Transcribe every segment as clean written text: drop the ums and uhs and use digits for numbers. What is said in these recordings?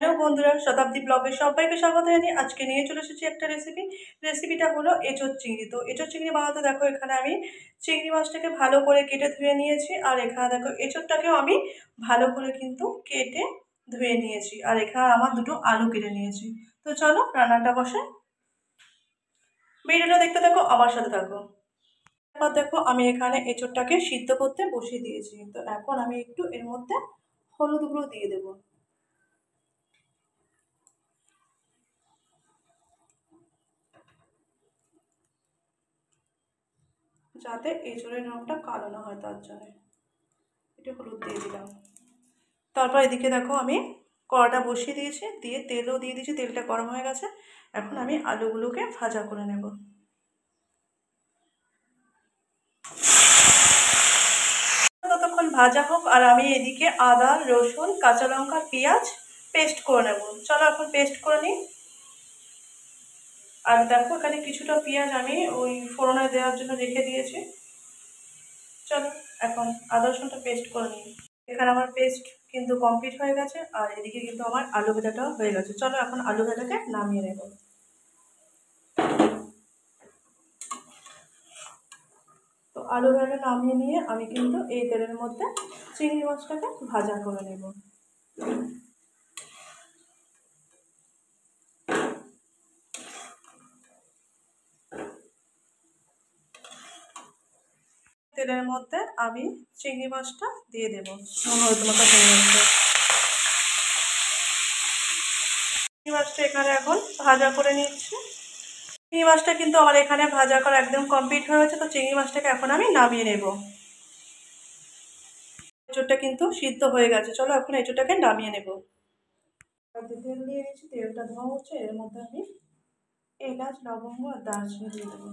Hello বন্ধুরা, শতাব্দী ব্লগে সবাইকে স্বাগত জানিয়ে আজকে নিয়ে চলে এসেছি একটা রেসিপিটা হলো এঁচোড় চিংড়ি। তো এঁচোড় চিংড়ি বানাতে দেখো এখানে আমি চিংড়ি মাছটাকে ভালো করে কেটে ধুয়ে নিয়েছি, আর এখানে দেখো এঁচোড়টাকেও আমি ভালো করে কিন্তু কেটে ধুয়ে নিয়েছি, আর এখানে আমার দুটো আলু কেটে নিয়েছি। তো চলো রান্নাটা বসে, ভিডিওটা দেখতে থাকো, আমার সাথে থাকো। এরপর দেখো আমি এখানে এঁচোড়টাকে সিদ্ধ করতে বসিয়ে দিয়েছি। তো এখন আমি একটু এর মধ্যে হলুদ গুঁড়ো দিয়ে দেবো, যাতে এঁচোড়ের রঙটা কালো না হয়, তার জন্য একটু হলুদ দিয়ে দিলাম। তারপর এদিকে দেখো আমি কড়াটা বসিয়ে দিয়েছি, দিয়ে তেলও দিয়ে দিয়েছি, তেলটা গরম হয়ে গেছে। এখন আমি আলুগুলোকে ভাজা করে নেব। ততক্ষণ ভাজা হোক, আর আমি এদিকে আদা, রসুন, কাঁচা লঙ্কা, পেঁয়াজ পেস্ট করে নেব। চলো এখন পেস্ট করে নিই। আর দেখো এখানে কিছুটা পেঁয়াজ আমি ওই ফোড়নে দেওয়ার জন্য রেখে দিয়েছি। চলো এখন আদা রসুনটা পেস্ট করে নিই। এখানে আমার পেস্ট কিন্তু কমপ্লিট হয়ে গেছে, আর এদিকে কিন্তু আমার আলু ভাজাটাও হয়ে গেছে। চলো এখন আলু ভাজাটাকে নামিয়ে নেব। তো আলু ভাজা নামিয়ে নিয়ে আমি কিন্তু এই তেলের মধ্যে চিংড়ি মাছটাকে ভাজা করে নেব। তেলের মধ্যে আমি চিংড়ি মাছটা দিয়ে দেবো। চিংড়ি মাছটা এখানে এখন ভাজা করে নিচ্ছি। চিংড়ি মাছটা কিন্তু আমার এখানে ভাজা করা একদম কমপ্লিট হয়ে গেছে। তো চিংড়ি মাছটাকে এখন আমি নামিয়ে নেব। এঁচোড়টা কিন্তু সিদ্ধ হয়ে গেছে। চলো এখন এঁচোড়টাকে নামিয়ে নেব। তেল দিয়ে দিচ্ছি, তেলটা ধোয়া হচ্ছে। এর মধ্যে আমি এলাচ, লবঙ্গ আর দারচিনি দিয়ে দেবো।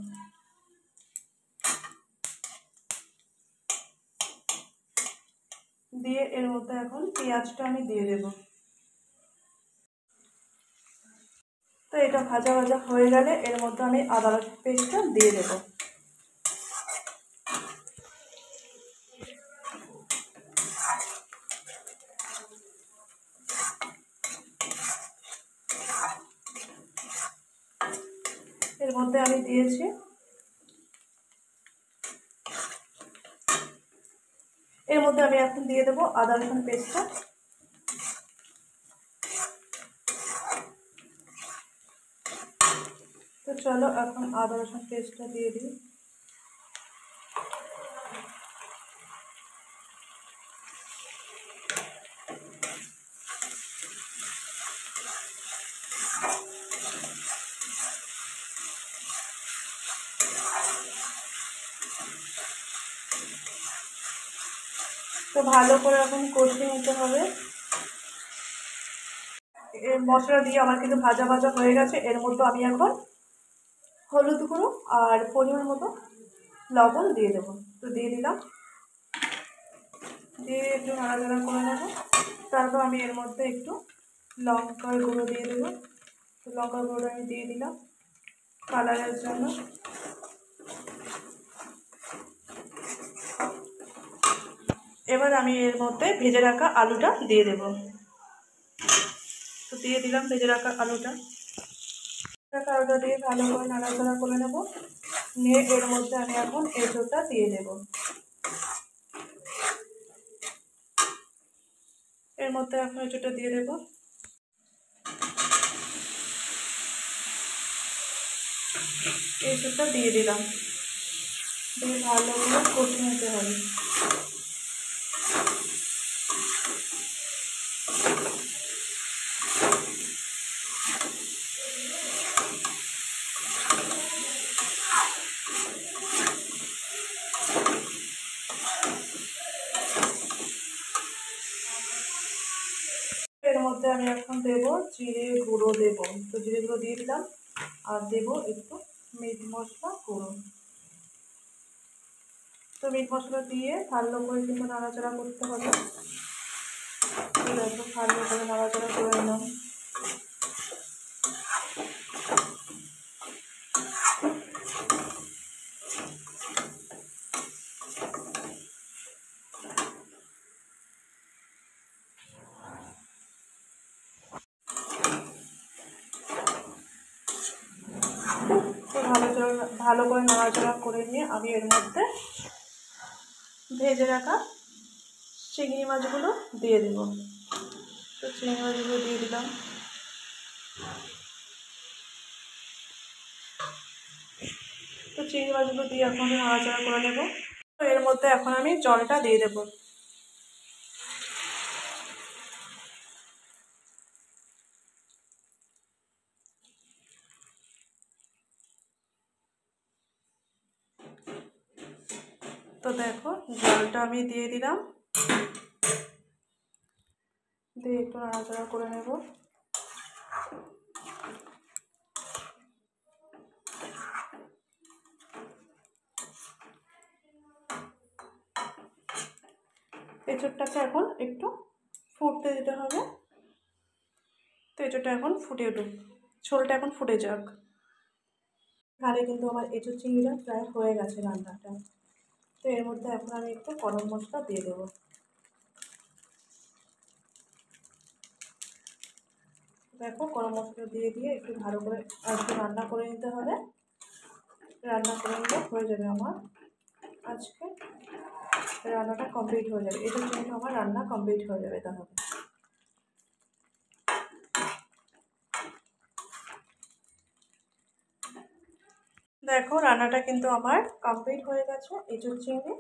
দিয়ে এর মধ্যে এখন পেঁয়াজটা আমি দিয়ে দেবো। তো এটা ভাজা ভাজা হয়ে গেলে এর মধ্যে আমি আদা রসুন পেস্টটা দিয়ে দেবো। এর মধ্যে আমি দিয়েছি এর মধ্যে আমি এখন দিয়ে দেবো আদা রসুন পেস্টটা। তো চলো এখন আদা রসুন পেস্টটা দিয়ে দিই। তো ভালো করে এখন কষিয়ে নিতে হবে। এর মশলা দিয়ে আমার কিন্তু ভাজা ভাজা হয়ে গেছে। এর মধ্যে আমি এখন হলুদ গুঁড়ো আর পরিমাণ মতো লবণ দিয়ে দেবো। তো দিয়ে দিলাম, দিয়ে একটু নাড়াচাড়া করে নেবো। তারপর আমি এর মধ্যে একটু লঙ্কার গুঁড়ো দিয়ে দেবো। তো লঙ্কার গুঁড়োটা আমি দিয়ে দিলাম কালারের জন্য। এবার আমি এর মধ্যে ভেজে রাখা আলুটা দিয়ে দেব। তো দিয়ে দিলাম ভেজে রাখা আলুটা। আলুটা দিয়ে ভালো করে নাড়াচাড়া করে নেব। নিয়ে এর মধ্যে আমি এখন এঁচোড়টা দিয়ে দেব। এর মধ্যে এখন এঁচোড়টা দিয়ে দেব। এঁচোড়টা দিয়ে দিলাম, দিয়ে ভালো করে কষিয়ে নিতে হবে। এর মধ্যে আমি এখন দেব জিরে গুঁড়ো দেব। তো জিরে গুঁড়ো দিয়ে দিলাম, আর দেব একটু মিট মশলা গুঁড়ো। তো মিট মশলা দিয়ে ভালো করে কিন্তু নাড়াচাড়া করতে হবে। দেখো ভালো করে নাড়াচাড়া করে নিলাম। ভালো করে নাড়াচাড়া করে নিয়ে আমি এর মধ্যে ভেজে রাখা চিংড়ি মাছগুলো দিয়ে দেবো। তো চিংড়ি মাছগুলো দিয়ে দিলাম। তো চিংড়ি মাছগুলো দিয়ে এখন আমি নাড়াচাড়া করে নেব। তো এর মধ্যে এখন আমি জলটা দিয়ে দেবো। তো দেখো জলটা আমি দিয়ে দিলাম, দিয়ে একটু নাড়াচাড়া করে নেব। এঁচোড়টাকে এখন একটু ফুটতে দিতে হবে। তো এঁচোড়টা এখন ফুটে উঠুক, ঝোলটা এখন ফুটে যাক। তাহলে কিন্তু আমার এঁচোড় চিংড়িটা প্রায় হয়ে গেছে রান্নাটা। তো এর মধ্যে এখন আমি একটু গরম মশলা দিয়ে দেবো। দেখো গরম মশলা দিয়ে দিয়ে একটু ভালো করে একটু রান্না করে নিতে হবে। রান্না করে নিলে হয়ে যাবে আমার আজকে রান্নাটা কমপ্লিট হয়ে যাবে। এটার জন্য আমার রান্না কমপ্লিট হয়ে যাবে। তাহলে দেখো রান্নাটা কিন্তু আমার কমপ্লিট হয়ে গেছে এঁচোড় চিংড়ি।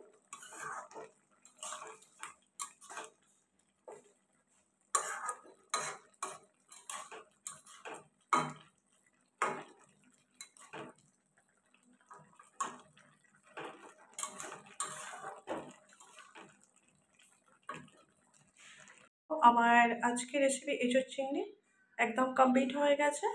আমার আজকের রেসিপি এঁচোড় চিংড়ি একদম কমপ্লিট হয়ে গেছে।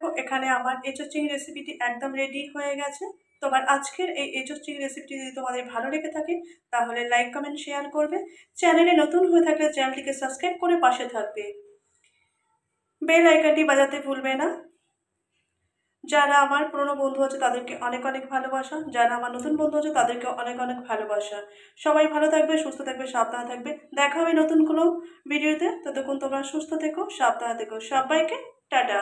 তো এখানে আমার এঁচোড় চিংড়ি রেসিপিটি একদম রেডি হয়ে গেছে। তোমার আজকের এই এঁচোড় চিংড়ি রেসিপিটি যদি তোমাদের ভালো লেগে থাকে তাহলে লাইক কমেন্ট শেয়ার করবে। চ্যানেলে নতুন হয়ে থাকলে চ্যানেলটিকে সাবস্ক্রাইব করে পাশে থাকবে। বেল আইকনটি বাজাতে ভুলবে না। যারা আমার পুরনো বন্ধু আছে তাদেরকে অনেক অনেক ভালোবাসা, যারা আমার নতুন বন্ধু আছে তাদেরকে অনেক অনেক ভালোবাসা। সবাই ভালো থাকবে, সুস্থ থাকবে, সাবধানে থাকবে। দেখা হবে নতুন কোনো ভিডিওতে। ততক্ষণ তোমরা সুস্থ থেকো, সাবধানে থেকো। সবাইকে টাটা।